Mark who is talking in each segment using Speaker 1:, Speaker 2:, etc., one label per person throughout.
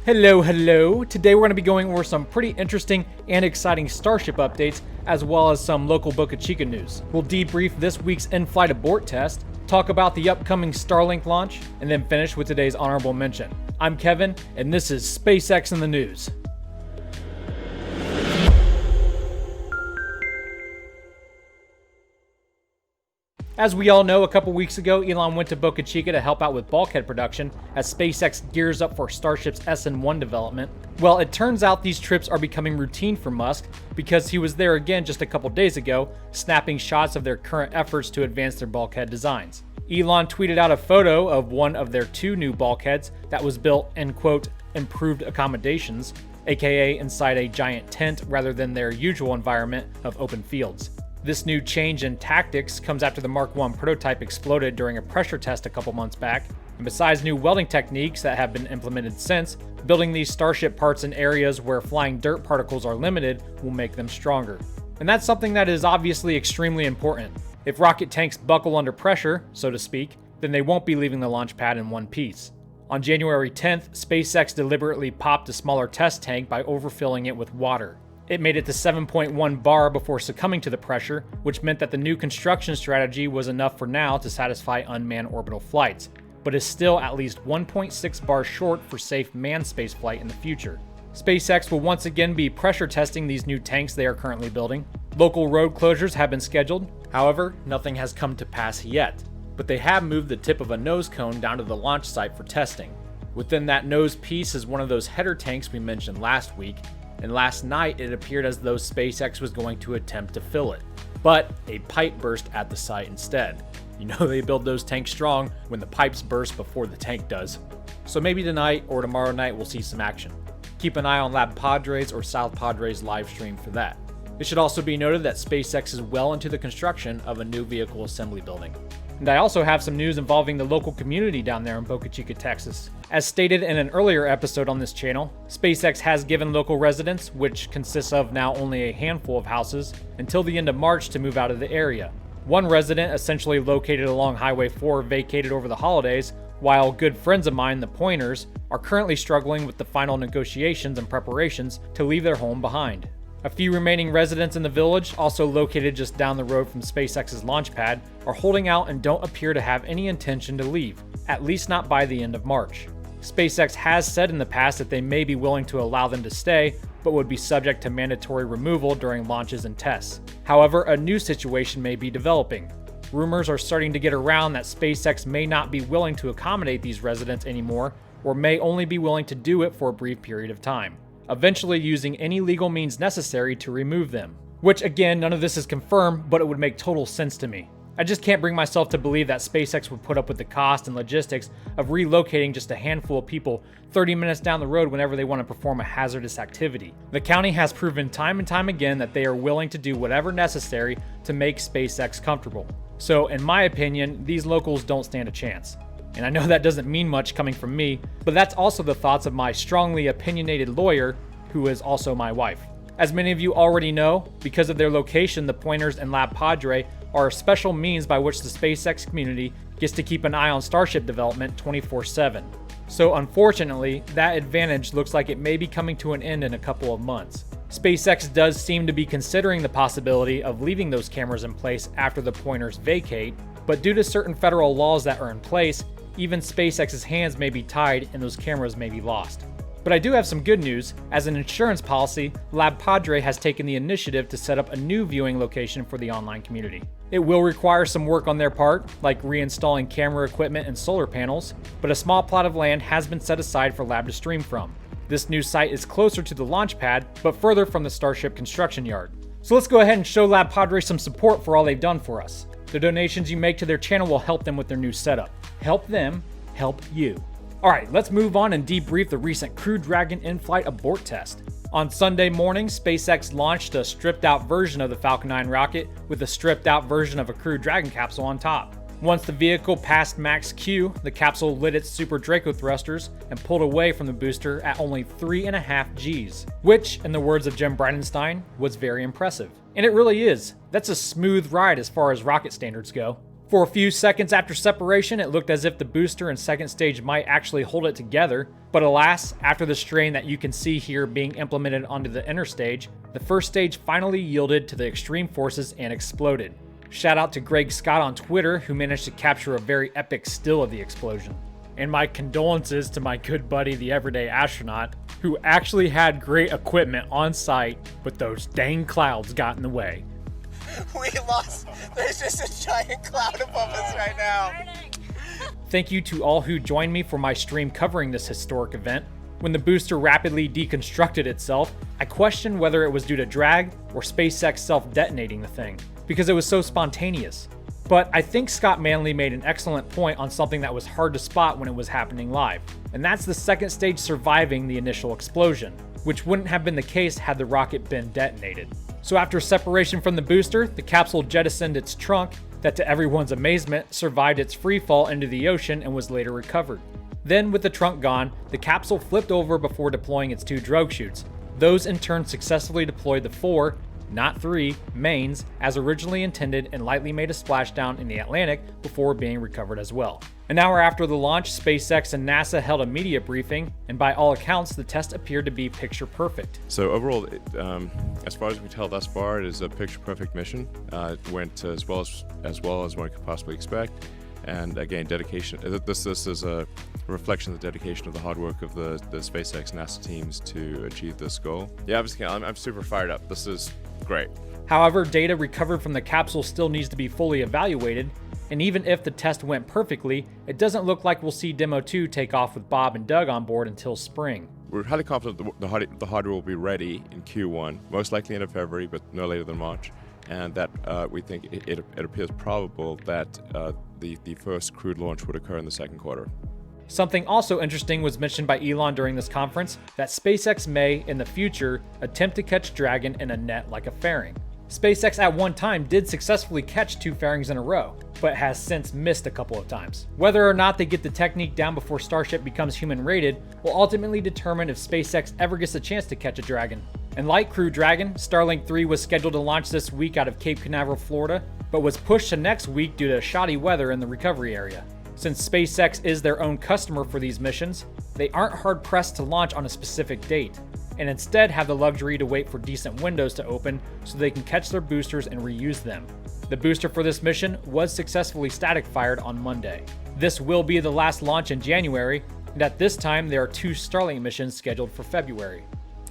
Speaker 1: Hello. Today we're going to be going over some pretty interesting and exciting Starship updates, as well as some local Boca Chica news. We'll debrief this week's in-flight abort test, talk about the upcoming Starlink launch, and then finish with today's honorable mention. I'm Kevin, and this is SpaceX in the News. As we all know, a couple weeks ago, Elon went to Boca Chica to help out with bulkhead production as SpaceX gears up for Starship's SN1 development. Well, it turns out these trips are becoming routine for Musk because he was there again just a couple days ago, snapping shots of their current efforts to advance their bulkhead designs. Elon tweeted out a photo of one of their two new bulkheads that was built in, quote, improved accommodations, aka inside a giant tent rather than their usual environment of open fields. This new change in tactics comes after the Mark 1 prototype exploded during a pressure test a couple months back, and besides new welding techniques that have been implemented since, building these Starship parts in areas where flying dirt particles are limited will make them stronger. And that's something that is obviously extremely important. If rocket tanks buckle under pressure, so to speak, then they won't be leaving the launch pad in one piece. On January 10th, SpaceX deliberately popped a smaller test tank by overfilling it with water. It made it to 7.1 bar before succumbing to the pressure, which meant that the new construction strategy was enough for now to satisfy unmanned orbital flights, but is still at least 1.6 bars short for safe manned spaceflight in the future. SpaceX will once again be pressure testing these new tanks they are currently building. Local road closures have been scheduled, however, nothing has come to pass yet, but they have moved the tip of a nose cone down to the launch site for testing. Within that nose piece is one of those header tanks we mentioned last week, and last night it appeared as though SpaceX was going to attempt to fill it, but a pipe burst at the site instead. You know they build those tanks strong when the pipes burst before the tank does. So maybe tonight or tomorrow night we'll see some action. Keep an eye on LabPadre's or SouthPadre's live stream for that. It should also be noted that SpaceX is well into the construction of a new vehicle assembly building. And I also have some news involving the local community down there in Boca Chica, Texas. As stated in an earlier episode on this channel, SpaceX has given local residents, which consists of now only a handful of houses, until the end of March to move out of the area. One resident, essentially located along Highway 4, vacated over the holidays, while good friends of mine, the Pointers, are currently struggling with the final negotiations and preparations to leave their home behind. A few remaining residents in the village, also located just down the road from SpaceX's launch pad, are holding out and don't appear to have any intention to leave, at least not by the end of March. SpaceX has said in the past that they may be willing to allow them to stay, but would be subject to mandatory removal during launches and tests. However, a new situation may be developing. Rumors are starting to get around that SpaceX may not be willing to accommodate these residents anymore, or may only be willing to do it for a brief period of time, eventually using any legal means necessary to remove them. Which again, none of this is confirmed, but it would make total sense to me. I just can't bring myself to believe that SpaceX would put up with the cost and logistics of relocating just a handful of people 30 minutes down the road whenever they want to perform a hazardous activity. The county has proven time and time again that they are willing to do whatever necessary to make SpaceX comfortable. So in my opinion, these locals don't stand a chance. And I know that doesn't mean much coming from me, but that's also the thoughts of my strongly opinionated lawyer, who is also my wife. As many of you already know, because of their location, the Pointers and LabPadre are a special means by which the SpaceX community gets to keep an eye on Starship development 24/7. So unfortunately, that advantage looks like it may be coming to an end in a couple of months. SpaceX does seem to be considering the possibility of leaving those cameras in place after the Pointers vacate, but due to certain federal laws that are in place, even SpaceX's hands may be tied and those cameras may be lost. But I do have some good news. As an insurance policy, LabPadre has taken the initiative to set up a new viewing location for the online community. It will require some work on their part, like reinstalling camera equipment and solar panels, but a small plot of land has been set aside for Lab to stream from. This new site is closer to the launch pad, but further from the Starship construction yard. So let's go ahead and show LabPadre some support for all they've done for us. The donations you make to their channel will help them with their new setup. Help them, help you. Alright, let's move on and debrief the recent Crew Dragon in-flight abort test. On Sunday morning, SpaceX launched a stripped-out version of the Falcon 9 rocket with a stripped-out version of a Crew Dragon capsule on top. Once the vehicle passed max Q, the capsule lit its Super Draco thrusters and pulled away from the booster at only 3.5 Gs, which, in the words of Jim Bridenstine, was very impressive. And it really is. That's a smooth ride as far as rocket standards go. For a few seconds after separation, it looked as if the booster and second stage might actually hold it together, but alas, after the strain that you can see here being implemented onto the inner stage, the first stage finally yielded to the extreme forces and exploded. Shout out to Greg Scott on Twitter, who managed to capture a very epic still of the explosion. And my condolences to my good buddy, the everyday astronaut, who actually had great equipment on site, but those dang clouds got in the way.
Speaker 2: We lost. There's just a giant cloud above us right now.
Speaker 1: Thank you to all who joined me for my stream covering this historic event. When the booster rapidly deconstructed itself, I questioned whether it was due to drag or SpaceX self-detonating the thing, because it was so spontaneous. But I think Scott Manley made an excellent point on something that was hard to spot when it was happening live, and that's the second stage surviving the initial explosion, which wouldn't have been the case had the rocket been detonated. So after separation from the booster, the capsule jettisoned its trunk that, to everyone's amazement, survived its free fall into the ocean and was later recovered. Then, with the trunk gone, the capsule flipped over before deploying its 2 drogue chutes. Those in turn successfully deployed the 4, not 3, mains as originally intended and lightly made a splashdown in the Atlantic before being recovered as well. An hour after the launch, SpaceX and NASA held a media briefing, and by all accounts, the test appeared to be picture perfect.
Speaker 3: So overall, as far as we can tell thus far, it is a picture perfect mission. It went as well as one could possibly expect. And again, dedication. This is a reflection of the dedication of the hard work of the SpaceX NASA teams to achieve this goal. Yeah, I'm super fired up. This is great.
Speaker 1: However, data recovered from the capsule still needs to be fully evaluated, and even if the test went perfectly, it doesn't look like we'll see Demo 2 take off with Bob and Doug on board until spring.
Speaker 3: We're highly confident the hardware will be ready in Q1, most likely end of February, but no later than March. And that we think it appears probable that the first crewed launch would occur in the second quarter.
Speaker 1: Something also interesting was mentioned by Elon during this conference, that SpaceX may, in the future, attempt to catch Dragon in a net like a fairing. SpaceX at one time did successfully catch 2 fairings in a row, but has since missed a couple of times. Whether or not they get the technique down before Starship becomes human-rated will ultimately determine if SpaceX ever gets a chance to catch a Dragon. And like Crew Dragon, Starlink 3 was scheduled to launch this week out of Cape Canaveral, Florida, but was pushed to next week due to shoddy weather in the recovery area. Since SpaceX is their own customer for these missions, they aren't hard-pressed to launch on a specific date, and instead have the luxury to wait for decent windows to open so they can catch their boosters and reuse them. The booster for this mission was successfully static fired on Monday. This will be the last launch in January, and at this time there are 2 Starlink missions scheduled for February.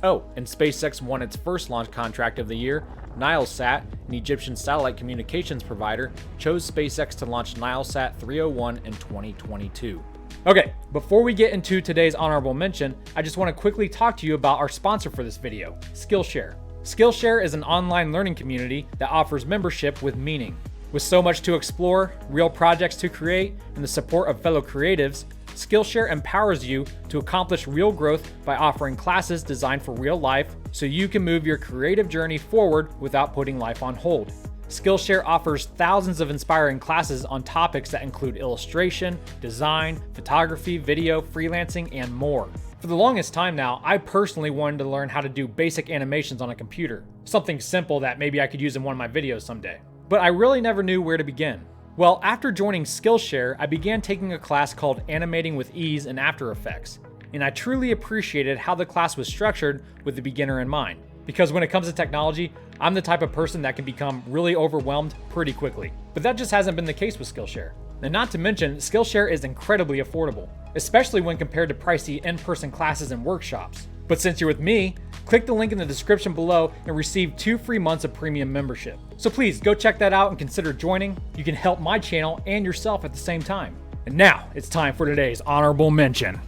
Speaker 1: Oh, and SpaceX won its first launch contract of the year. Nilesat, an Egyptian satellite communications provider, chose SpaceX to launch Nilesat 301 in 2022. Okay, before we get into today's honorable mention, I just want to quickly talk to you about our sponsor for this video, Skillshare. Skillshare is an online learning community that offers membership with meaning. With so much to explore, real projects to create, and the support of fellow creatives, Skillshare empowers you to accomplish real growth by offering classes designed for real life so you can move your creative journey forward without putting life on hold. Skillshare offers thousands of inspiring classes on topics that include illustration, design, photography, video, freelancing, and more. For the longest time now, I personally wanted to learn how to do basic animations on a computer, something simple that maybe I could use in one of my videos someday. But I really never knew where to begin. Well, after joining Skillshare, I began taking a class called Animating with Ease in After Effects, and I truly appreciated how the class was structured with the beginner in mind. Because when it comes to technology, I'm the type of person that can become really overwhelmed pretty quickly. But that just hasn't been the case with Skillshare. And not to mention, Skillshare is incredibly affordable, especially when compared to pricey in-person classes and workshops. But since you're with me, click the link in the description below and receive 2 free months of premium membership. So please go check that out and consider joining. You can help my channel and yourself at the same time. And now it's time for today's honorable mention.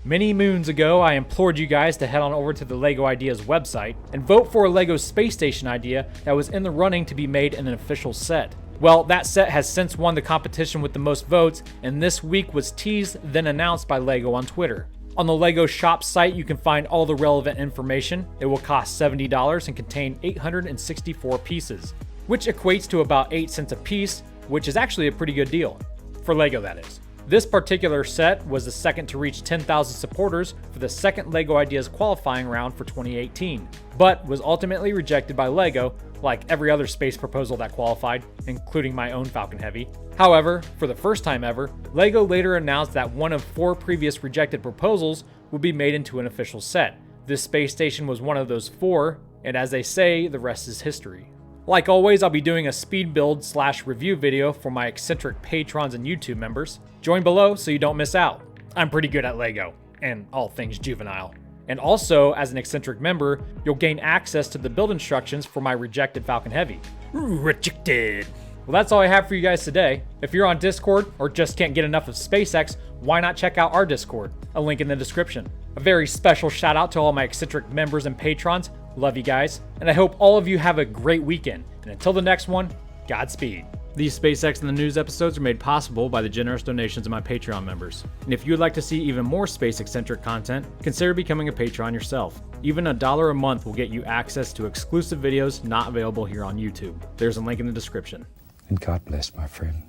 Speaker 1: Many moons ago, I implored you guys to head on over to the LEGO Ideas website and vote for a LEGO space station idea that was in the running to be made in an official set. Well, that set has since won the competition with the most votes, and this week was teased, then announced by LEGO on Twitter. On the LEGO shop site, you can find all the relevant information. It will cost $70 and contain 864 pieces, which equates to about 8 cents a piece, which is actually a pretty good deal. For LEGO, that is. This particular set was the second to reach 10,000 supporters for the second LEGO Ideas qualifying round for 2018. but was ultimately rejected by LEGO, like every other space proposal that qualified, including my own Falcon Heavy. However, for the first time ever, LEGO later announced that one of 4 previous rejected proposals would be made into an official set. This space station was one of those 4, and as they say, the rest is history. Like always, I'll be doing a speed build / review video for my eccentric patrons and YouTube members. Join below so you don't miss out. I'm pretty good at LEGO, and all things juvenile. And also, as an eccentric member, you'll gain access to the build instructions for my rejected Falcon Heavy. Rejected! Well, that's all I have for you guys today. If you're on Discord or just can't get enough of SpaceX, why not check out our Discord? A link in the description. A very special shout out to all my eccentric members and patrons. Love you guys, and I hope all of you have a great weekend. And until the next one, Godspeed. These SpaceX in the News episodes are made possible by the generous donations of my Patreon members. And if you would like to see even more space-eccentric content, consider becoming a patron yourself. Even $1 a month will get you access to exclusive videos not available here on YouTube. There's a link in the description.
Speaker 4: And God bless, my friend.